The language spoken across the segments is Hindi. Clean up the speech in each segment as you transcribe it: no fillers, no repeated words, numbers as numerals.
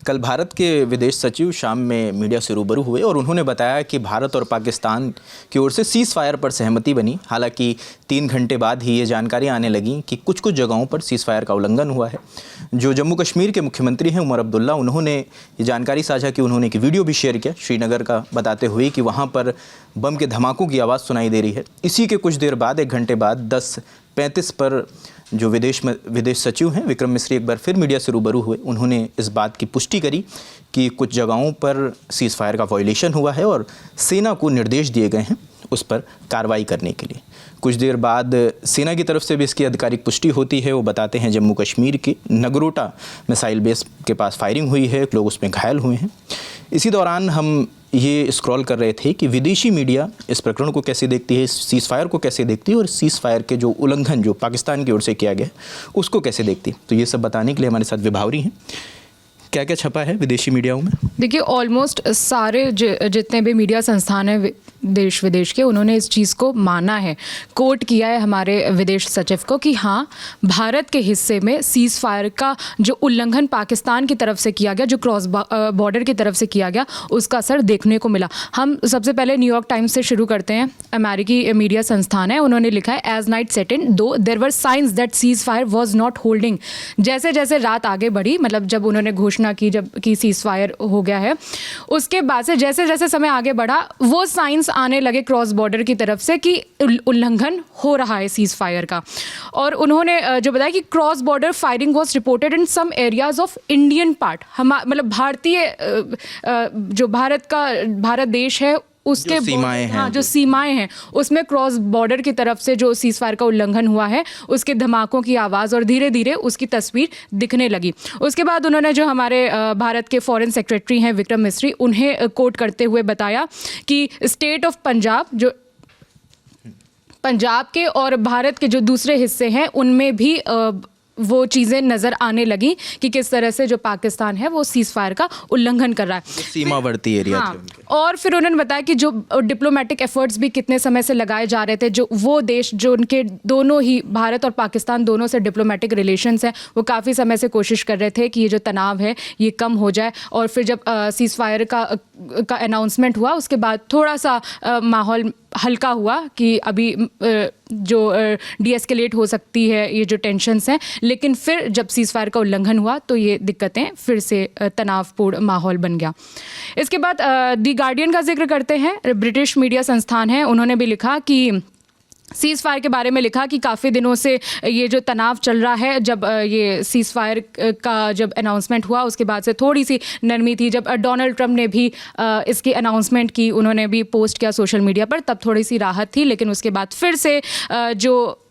कल भारत के विदेश सचिव शाम में मीडिया से रूबरू हुए और उन्होंने बताया कि भारत और पाकिस्तान की ओर से सीज़ फायर पर सहमति बनी। हालांकि 3 घंटे बाद ही ये जानकारी आने लगी कि कुछ जगहों पर सीज़ फायर का उल्लंघन हुआ है। जो जम्मू कश्मीर के मुख्यमंत्री हैं उमर अब्दुल्ला, उन्होंने ये जानकारी साझा की। उन्होंने एक वीडियो भी शेयर किया श्रीनगर का, बताते हुए कि वहाँ पर बम के धमाकों की आवाज़ सुनाई दे रही है। इसी के कुछ देर बाद, 1 घंटे बाद 10:35 पर जो विदेश सचिव हैं विक्रम मिस्री एक बार फिर मीडिया से रूबरू हुए। उन्होंने इस बात की पुष्टि करी कि कुछ जगहों पर सीज़ फायर का वायलेशन हुआ है और सेना को निर्देश दिए गए हैं उस पर कार्रवाई करने के लिए। कुछ देर बाद सेना की तरफ से भी इसकी आधिकारिक पुष्टि होती है। वो बताते हैं जम्मू कश्मीर के नगरोटा मिसाइल बेस के पास फायरिंग हुई है, लोग उसमें घायल हुए हैं। इसी दौरान हम ये स्क्रॉल कर रहे थे कि विदेशी मीडिया इस प्रकरण को कैसे देखती है, सीज़ फायर को कैसे देखती है और सीज़ फायर के जो उल्लंघन जो पाकिस्तान की ओर से किया गया उसको कैसे देखती है। तो ये सब बताने के लिए हमारे साथ विभावरी हैं। क्या क्या छपा है विदेशी मीडियाओं में? देखिए, ऑलमोस्ट सारे जितने भी मीडिया संस्थान हैं देश विदेश के, उन्होंने इस चीज़ को माना है, कोट किया है हमारे विदेश सचिव को कि हाँ, भारत के हिस्से में सीज़ फायर का जो उल्लंघन पाकिस्तान की तरफ से किया गया, जो क्रॉस बॉर्डर की तरफ से किया गया, उसका असर देखने को मिला। हम सबसे पहले न्यूयॉर्क टाइम्स से शुरू करते हैं। अमेरिकी मीडिया संस्थान है, उन्होंने लिखा है, as night set in though there were signs that ceasefire was not holding. जैसे जैसे रात आगे बढ़ी, मतलब जब उन्होंने घोषणा की जब कि सीज़ फायर हो गया है, उसके बाद से जैसे जैसे समय आगे बढ़ा, वो साइंस आने लगे क्रॉस बॉर्डर की तरफ से कि उल्लंघन हो रहा है सीज़ फायर का। और उन्होंने जो बताया कि cross border firing was reported in some areas of Indian part. मतलब भारतीय जो भारत देश है उसके जो सीमाएं हैं, हाँ, जो सीमाएं हैं उसमें क्रॉस बॉर्डर की तरफ से जो सीज़ फायर का उल्लंघन हुआ है, उसके धमाकों की आवाज़ और धीरे धीरे उसकी तस्वीर दिखने लगी। उसके बाद उन्होंने जो हमारे भारत के फॉरेन सेक्रेटरी हैं विक्रम मिस्री, उन्हें कोट करते हुए बताया कि स्टेट ऑफ पंजाब, जो पंजाब के और भारत के जो दूसरे हिस्से हैं, उनमें भी वो चीज़ें नज़र आने लगी कि किस तरह से जो पाकिस्तान है वो सीज़ फायर का उल्लंघन कर रहा है। सीमावर्ती एरिया थे उनके। और फिर उन्होंने बताया कि जो डिप्लोमेटिक एफर्ट्स भी कितने समय से लगाए जा रहे थे, जो वो देश जो उनके दोनों ही भारत और पाकिस्तान दोनों से डिप्लोमेटिक रिलेशंस हैं, वो काफ़ी समय से कोशिश कर रहे थे कि ये जो तनाव है ये कम हो जाए। और फिर जब सीज़ फायर का अनाउंसमेंट हुआ, उसके बाद थोड़ा सा माहौल हल्का हुआ कि अभी जो डीएस्केलेट हो सकती है ये जो टेंशन्स हैं। लेकिन फिर जब सीज़ फायर का उल्लंघन हुआ तो ये दिक्कतें फिर से तनावपूर्ण माहौल बन गया। इसके बाद दी गार्डियन का जिक्र करते हैं, ब्रिटिश मीडिया संस्थान है, उन्होंने भी लिखा कि सीज़ फायर के बारे में लिखा कि काफ़ी दिनों से ये जो तनाव चल रहा है, जब ये सीज़ फायर का जब अनाउंसमेंट हुआ उसके बाद से थोड़ी सी नरमी थी। जब डोनाल्ड ट्रंप ने भी इसकी अनाउंसमेंट की, उन्होंने भी पोस्ट किया सोशल मीडिया पर, तब थोड़ी सी राहत थी। लेकिन उसके बाद फिर से जो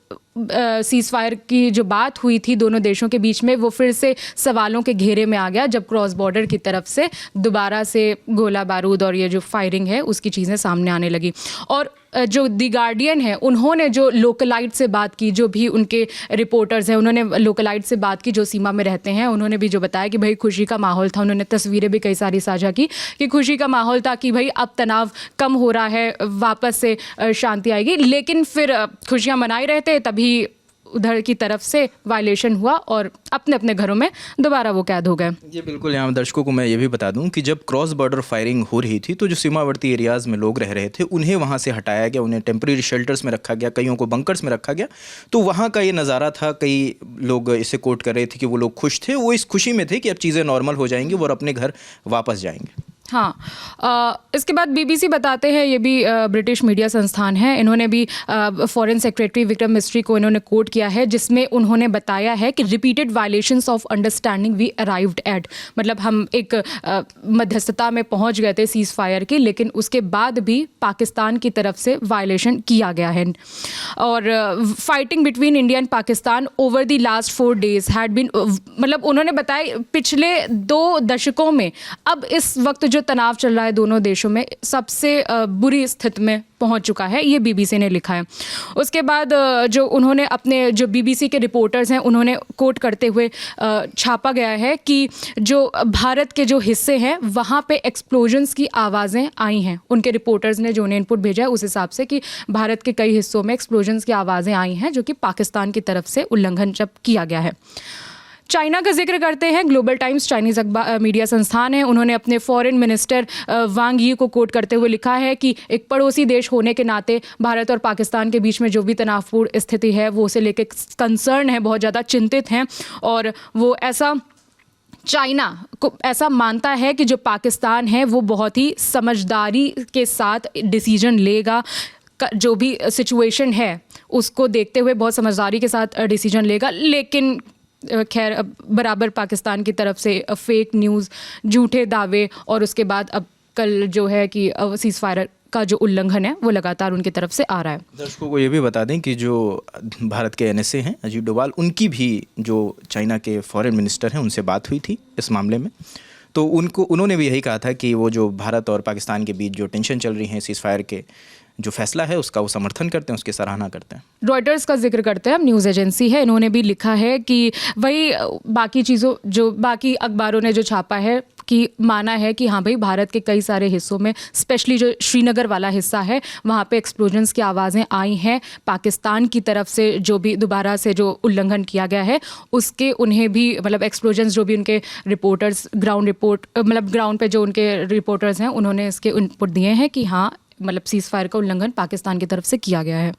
सीज़ फायर की जो बात हुई थी दोनों देशों के बीच में, वो फिर से सवालों के घेरे में आ गया जब क्रॉस बॉर्डर की तरफ से दोबारा से गोला बारूद और ये जो फायरिंग है उसकी चीज़ें सामने आने लगी। और जो दी गार्डियन है, उन्होंने जो लोकलाइट से बात की, जो भी उनके रिपोर्टर्स हैं, उन्होंने लोकलाइट से बात की जो सीमा में रहते हैं, उन्होंने भी जो बताया कि भाई खुशी का माहौल था। उन्होंने तस्वीरें भी कई सारी साझा की कि खुशी का माहौल था कि भाई अब तनाव कम हो रहा है, वापस से शांति आएगी। लेकिन फिर खुशियाँ मनाए रहते, तभी उधर की तरफ से वायलेशन हुआ और अपने अपने घरों में दोबारा वो कैद हो गए। ये बिल्कुल, यहाँ दर्शकों को मैं ये भी बता दूं कि जब क्रॉस बॉर्डर फायरिंग हो रही थी तो जो सीमावर्ती एरियाज़ में लोग रह रहे थे उन्हें वहाँ से हटाया गया, उन्हें टेम्परेरी शेल्टर्स में रखा गया, कईयों को बंकर्स में रखा गया। तो वहाँ का ये नज़ारा था, कई लोग इसे कोट कर रहे थे कि वो लोग खुश थे, वो इस खुशी में थे कि अब चीज़ें नॉर्मल हो जाएंगी और अपने घर वापस जाएंगे। हाँ, इसके बाद बीबीसी बताते हैं, ये भी ब्रिटिश मीडिया संस्थान है, इन्होंने भी फॉरेन सेक्रेटरी विक्रम मिस्री को इन्होंने कोट किया है, जिसमें उन्होंने बताया है कि repeated violations of understanding we arrived at, मतलब हम एक मध्यस्थता में पहुंच गए थे सीज़ फायर की, लेकिन उसके बाद भी पाकिस्तान की तरफ से वायलेशन किया गया है। और fighting between India and Pakistan over the last 4 days had been, मतलब उन्होंने बताया पिछले 2 दशकों में अब इस वक्त जो तनाव चल रहा है दोनों देशों में सबसे बुरी स्थिति में पहुंच चुका है, ये बीबीसी ने लिखा है। उसके बाद जो उन्होंने अपने जो बीबीसी के रिपोर्टर्स हैं उन्होंने कोट करते हुए छापा गया है कि जो भारत के जो हिस्से हैं वहाँ पे एक्सप्लोजन्स की आवाज़ें आई हैं। उनके रिपोर्टर्स ने जो उन्हें इनपुट भेजा है उस हिसाब से कि भारत के कई हिस्सों में एक्सप्लोजन्स की आवाज़ें आई हैं जो कि पाकिस्तान की तरफ से उल्लंघन जब किया गया है। चाइना का जिक्र करते हैं। ग्लोबल टाइम्स चाइनीज़ मीडिया संस्थान है, उन्होंने अपने फॉरेन मिनिस्टर वांग यी को कोट करते हुए लिखा है कि एक पड़ोसी देश होने के नाते भारत और पाकिस्तान के बीच में जो भी तनावपूर्ण स्थिति है वो उसे लेकर कंसर्न है, बहुत ज़्यादा चिंतित हैं। और वो चाइना को ऐसा मानता है कि जो पाकिस्तान है वो बहुत ही समझदारी के साथ डिसीजन लेगा, जो भी सिचुएशन है उसको देखते हुए बहुत समझदारी के साथ डिसीजन लेगा। लेकिन खैर अब बराबर पाकिस्तान की तरफ से फेक न्यूज़, झूठे दावे और उसके बाद अब कल जो है कि सीज़ फायर का जो उल्लंघन है वो लगातार उनकी तरफ से आ रहा है। दर्शकों को ये भी बता दें कि जो भारत के NSA हैं अजीत डोभाल, उनकी भी जो चाइना के फॉरेन मिनिस्टर हैं उनसे बात हुई थी इस मामले में। तो उन्होंने भी यही कहा था कि वो जो भारत और पाकिस्तान के बीच जो टेंशन चल रही है सीज़ फायर के जो फैसला है उसका वो समर्थन करते हैं, उसकी सराहना करते हैं। रॉयटर्स का जिक्र करते हैं, हम न्यूज़ एजेंसी है, इन्होंने भी लिखा है कि वही बाकी चीज़ों जो बाकी अखबारों ने जो छापा है कि माना है कि हाँ भाई भारत के कई सारे हिस्सों में स्पेशली जो श्रीनगर वाला हिस्सा है वहाँ पे एक्सप्लोजन्स की आवाज़ें आई हैं। पाकिस्तान की तरफ से जो भी दोबारा से जो उल्लंघन किया गया है उसके उन्हें भी मतलब एक्सप्लोजन्स जो भी उनके रिपोर्टर्स ग्राउंड पे जो उनके रिपोर्टर्स हैं उन्होंने इसके इनपुट दिए हैं कि हाँ मतलब सीज़ फायर का उल्लंघन पाकिस्तान की तरफ से किया गया है।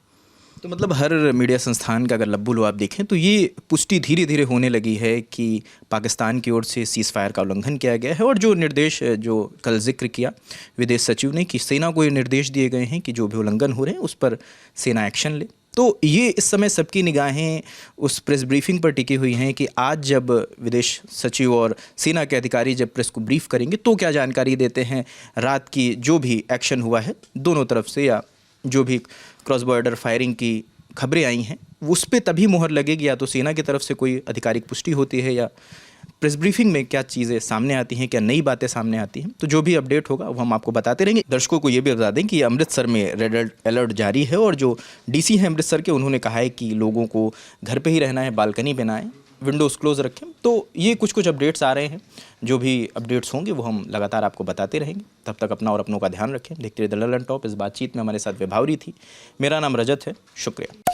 तो मतलब हर मीडिया संस्थान का अगर लब्बू लो आप देखें तो ये पुष्टि धीरे धीरे होने लगी है कि पाकिस्तान की ओर से सीज़ फायर का उल्लंघन किया गया है। और जो निर्देश जो कल जिक्र किया विदेश सचिव ने कि सेना को ये निर्देश दिए गए हैं कि जो भी उल्लंघन हो रहे हैं उस पर सेना एक्शन ले। तो ये इस समय सबकी निगाहें उस प्रेस ब्रीफिंग पर टिकी हुई हैं कि आज जब विदेश सचिव और सेना के अधिकारी जब प्रेस को ब्रीफ करेंगे तो क्या जानकारी देते हैं। रात की जो भी एक्शन हुआ है दोनों तरफ से या जो भी क्रॉस बॉर्डर फायरिंग की खबरें आई हैं उस पर तभी मुहर लगेगी, या तो सेना की तरफ से कोई आधिकारिक पुष्टि होती है या प्रेस ब्रीफिंग में क्या चीज़ें सामने आती हैं, क्या नई बातें सामने आती हैं। तो जो भी अपडेट होगा वो हम आपको बताते रहेंगे। दर्शकों को ये भी बता दें कि अमृतसर में रेड अलर्ट जारी है और जो DC हैं अमृतसर के उन्होंने कहा है कि लोगों को घर पे ही रहना है, बालकनी पे ना आए, विंडोज़ क्लोज रखें। तो ये कुछ अपडेट्स आ रहे हैं, जो भी अपडेट्स होंगे वो हम लगातार आपको बताते रहेंगे। तब तक अपना और अपनों का ध्यान रखें। देखते रहिए द ललन टॉप। इस बातचीत में हमारे साथ विभावरी थी। मेरा नाम रजत है। शुक्रिया।